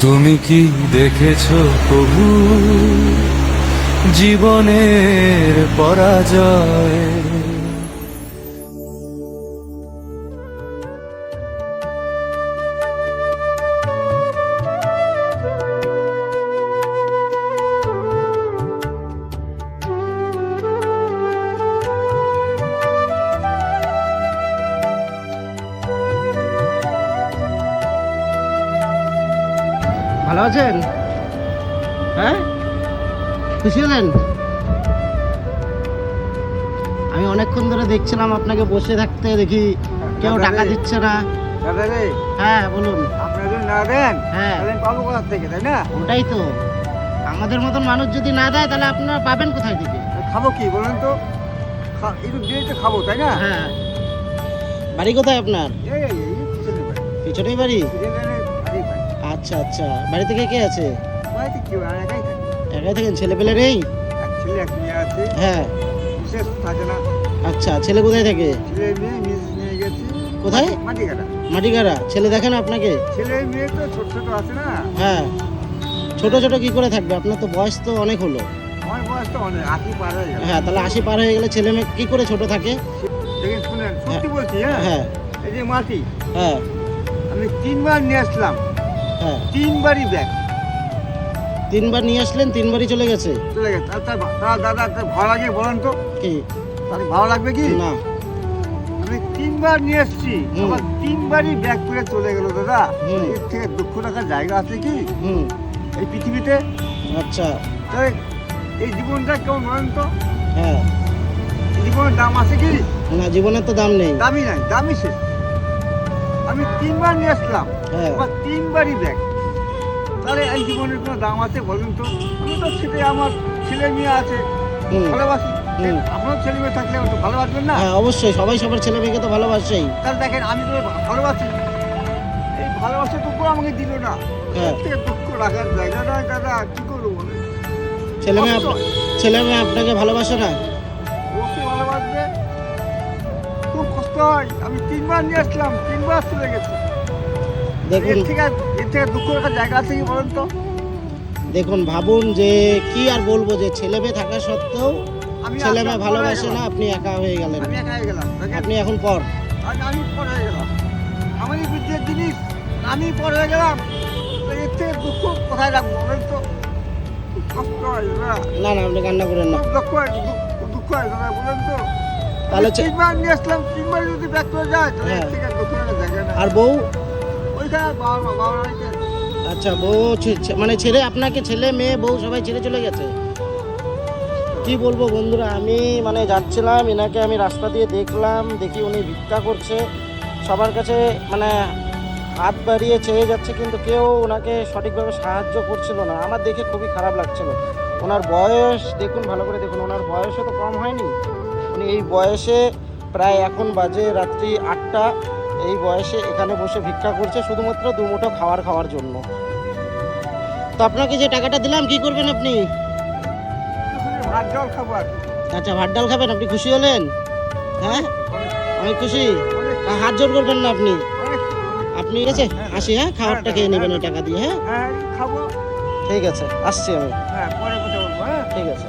তুমি কি দেখেছো প্রভু জীবনের পরাজয়? ভালো আছেন? হ্যাঁ, খুশি হলেন? আমি অনেকক্ষণ ধরে দেখছিলাম আপনাকে বসে থাকতে, দেখি কেউ টাকা দিচ্ছে না। দাদা রে, হ্যাঁ বলুন। আপনারা যদি না দেন হ্যাঁ, তাহলে আমি পাবো কোথা থেকে, তাই না? ওটাই তো, আমাদের মতন মানুষ যদি না দেয় তাহলে আপনারা পাবেন কোথায় থেকে? খাবো কি বলেন তো? একটু দিয়েই তো খাবো, তাই না? হ্যাঁ, বাড়ি কোথায় আপনার? এই পিছনে বাড়ি। পিছনেই বাড়ি? পিছনে বাড়ি বাড়ি। আচ্ছা আচ্ছা, বাড়িতে কে কে আছে? বাড়িতে কেউ আর একাই থাকি। একাই থাকেন? ছেলে পেলে নেই? এক ছেলে এক মেয়ে আছে, হ্যাঁ, বিশেষ থাকে না। আচ্ছা, ছেলে কোথায় থাকে? ছেলে মেয়ে নিয়ে গেছি কোথায়? মাটিঘাটা। মাটিগাড়া। ছেলে দেখেন আপনাকে? ছেলে মেয়ে তো ছোট ছোট আছে না। হ্যাঁ, ছোট ছোট কি করে থাকবে? আপনার তো বয়স তো অনেক হলো। আমার বয়স তো অনেক 80 পার হয়ে গেল। হ্যাঁ, তাহলে 80 পার হয়ে গেলে ছেলে মেয়ে কি করে ছোট থাকে? দেখেন শুনেন, সত্যি বলছি। হ্যাঁ, হ্যাঁ এই যে মাটি হ্যাঁ আমি 3বার নিয়ে আসলাম, হ্যাঁ, 3বারই ব্যাগ 3বার নিয়ে আসলেন, 3বারই চলে গেছে? চলে গেছে। তার দাদা একটা ভালো লাগে বলেন তো? কি তাহলে ভালো লাগবে কি? না? আমি 3বার নিয়ে এসছি, হুম। আবার 3বারই ব্যাগ করে চলে গেল দাদা। হুম। এর থেকে দুঃখ রাখার জায়গা আছে কি হুম, এই পৃথিবীতে? আচ্ছা, তাই এই জীবনটা কেমন বলেন তো? হ্যাঁ, এই জীবনের দাম আছে কি? না, জীবনের তো দাম নেই। দামই নাই, দামই শেষ। আমি 3বার নিয়ে আসলাম, হ্যাঁ, আবার 3বারই ব্যাগ। তাহলে এই জীবনের কোনো দাম আছে বলুন তো? আমি তো সেটাই, আমার ছেলে মেয়ে আছে, হুম, ভালোবাসি। হুম। আপনার ছেলে মেয়ে থাকলে একটু ভালোবাসবেন না? হ্যাঁ, অবশ্যই, সবাই সবার ছেলে মেয়েকে তো ভালোবাসেই। তাহলে দেখেন, আমি তো ভালোবাসি, এই ভালোবাসাটুকু আমাকে দিল না। হ্যাঁ। এর থেকে দুঃখ রাখার জায়গা নয় দাদা, কি করবো বলে? ছেলে মেয়ে ছেলে মেয়ে আপনাকে ভালোবাসে না? ওকে ভালোবাসবে, খুব কষ্ট হয়। আমি 3বার নিয়ে আসলাম, 3বার চলে গেছে। দেখুন, এর থেকে দুঃখ রাখার জায়গা আছে কি বলেন তো? দেখুন, ভাবুন যে কি আর বলবো, যে ছেলে মেয়ে থাকা সত্ত্বেও আমি ছেলে আসলাম, মেয়ে পর ভালোবাসে হয়ে না, গেলাম। আপনি একা হয়ে গেলেন। আমি একা হয়ে গেলাম, দেখেন। আপনি এখন পর। আমি পর হয়ে গেলাম, আমারই বুদ্ধির জিনিস, আমি পর হয়ে গেলাম। তো এর থেকে দুঃখ কোথায় রাখবো বলেন তো? খুব কষ্ট হয় দাদা, না না, আপনি কান্না করেন না। খুব দুঃখ হয়, দুঃখ হয় দাদা, বলেন তো? তাহলে 3বার নিয়ে আসলাম, 3বার যদি ব্যাক করে যায় তাহলে এর হ্যাঁ। থেকে দুঃখ রাখার জায়গা না। আর বউ? ওইখানে বাবা বাড়িতে আচ্ছা, বউ মানে ছেড়ে আপনাকে, ছেলে মেয়ে বউ সবাই ছেড়ে চলে গেছে? কি বলবো বন্ধুরা, আমি মানে যাচ্ছিলাম, এনাকে আমি রাস্তা দিয়ে দেখলাম, দেখি উনি ভিক্ষা করছে, সবার কাছে মানে হাত বাড়িয়ে চেয়ে যাচ্ছে, কিন্তু কেউ ওনাকে সঠিকভাবে সাহায্য করছিল না। আমার দেখে খুবই খারাপ লাগছিল। ওনার বয়স দেখুন, ভালো করে দেখুন, ওনার বয়সও তো কম হয়নি। উনি এই বয়সে প্রায়, এখন বাজে রাত্রি 8টা, এই বয়সে এখানে বসে ভিক্ষা করছে শুধুমাত্র দুমুঠো খাওয়ার জন্য। তো আপনাকে যে টাকাটা দিলাম, কি করবেন আপনি? ভাত জল খাবো আর কি। আচ্ছা, ভাত ডাল খাবেন? আপনি খুশি হলেন? হ্যাঁ, অনেক খুশি। হাত জোর করবেন না আপনি। অনেক আপনি ঠিক আছে, আসি। হ্যাঁ, খাবারটা খেয়ে নেবেন ওই টাকা দিয়ে। হ্যাঁ, হ্যাঁ খাবো। ঠিক আছে, আসছি আমি। হ্যাঁ, পরে কথা বলবো। হ্যাঁ। ঠিক আছে।